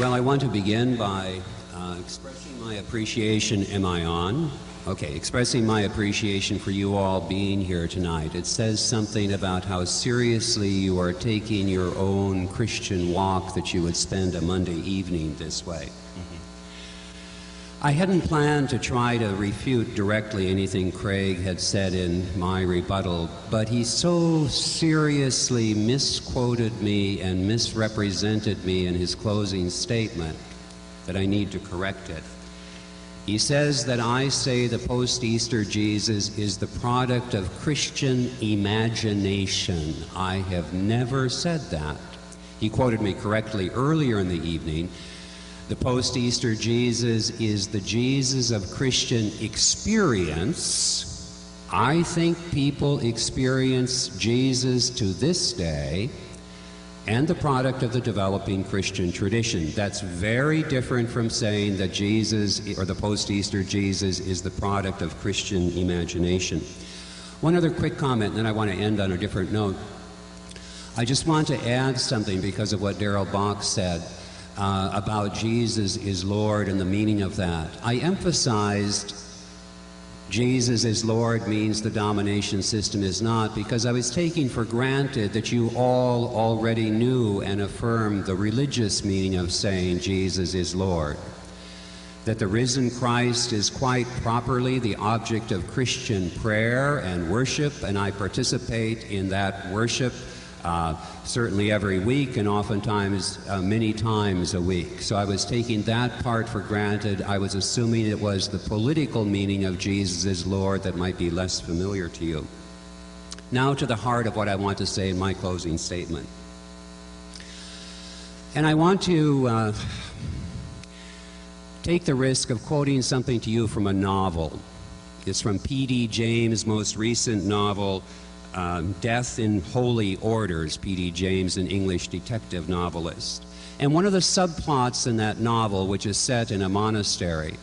Well, I want to begin by expressing my appreciation. Am I on? Okay, expressing my appreciation for you all being here tonight. It says something about how seriously you are taking your own Christian walk that you would spend a Monday evening this way. I hadn't planned to try to refute directly anything Craig had said in my rebuttal, but he so seriously misquoted me and misrepresented me in his closing statement that I need to correct it. He says that I say the post-Easter Jesus is the product of Christian imagination. I have never said that. He quoted me correctly earlier in the evening. The post-Easter Jesus is the Jesus of Christian experience. I think people experience Jesus to this day and the product of the developing Christian tradition. That's very different from saying that Jesus, or the post-Easter Jesus, is the product of Christian imagination. One other quick comment, and then I want to end on a different note. I just want to add something because of what Darrell Bach said about Jesus is Lord and the meaning of that. I emphasized Jesus is Lord means the domination system is not, because I was taking for granted that you all already knew and affirmed the religious meaning of saying Jesus is Lord. That the risen Christ is quite properly the object of Christian prayer and worship, and I participate in that worship certainly every week, and oftentimes many times a week. So I was taking that part for granted. I was assuming it was the political meaning of Jesus as Lord that might be less familiar to you. Now to the heart of what I want to say in my closing statement. And I want to take the risk of quoting something to you from a novel. It's from P.D. James' most recent novel, Death in Holy Orders. P.D. James, an English detective novelist. And one of the subplots in that novel, which is set in a monastery,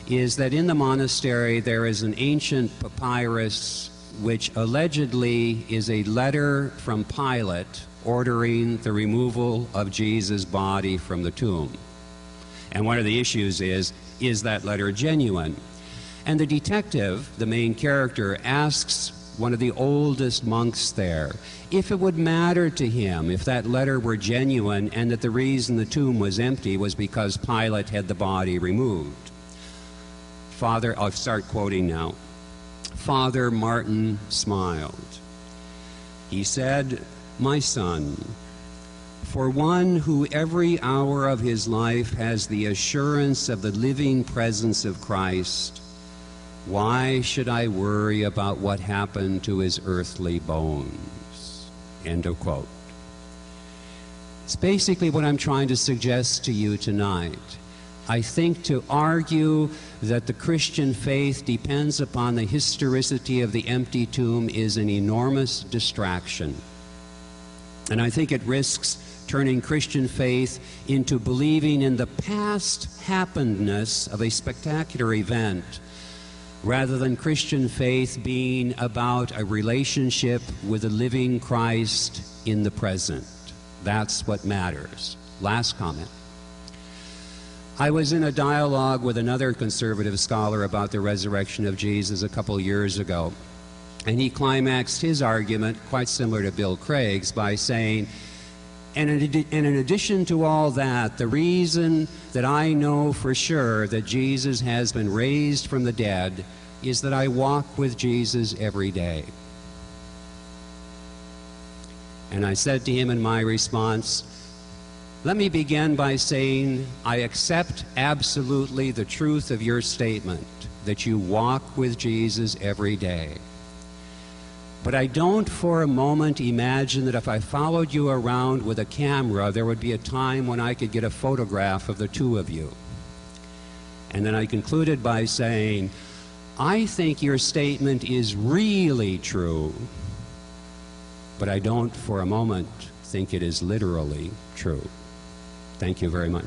is that in the monastery there is an ancient papyrus which allegedly is a letter from Pilate ordering the removal of Jesus' body from the tomb. And one of the issues is that letter genuine? And the detective, the main character, asks one of the oldest monks there if it would matter to him if that letter were genuine and that the reason the tomb was empty was because Pilate had the body removed. I'll start quoting now. Father Martin smiled. He said, "My son, for one who every hour of his life has the assurance of the living presence of Christ, why should I worry about what happened to his earthly bones?" End of quote. It's basically what I'm trying to suggest to you tonight. I think to argue that the Christian faith depends upon the historicity of the empty tomb is an enormous distraction. And I think it risks turning Christian faith into believing in the past happenedness of a spectacular event, rather than Christian faith being about a relationship with the living Christ in the present. That's what matters. Last comment. I was in a dialogue with another conservative scholar about the resurrection of Jesus a couple years ago, and he climaxed his argument, quite similar to Bill Craig's, by saying, and in addition to all that, the reason that I know for sure that Jesus has been raised from the dead is that I walk with Jesus every day. And I said to him in my response, let me begin by saying I accept absolutely the truth of your statement that you walk with Jesus every day. But I don't for a moment imagine that if I followed you around with a camera, there would be a time when I could get a photograph of the two of you. And then I concluded by saying, I think your statement is really true, but I don't for a moment think it is literally true. Thank you very much.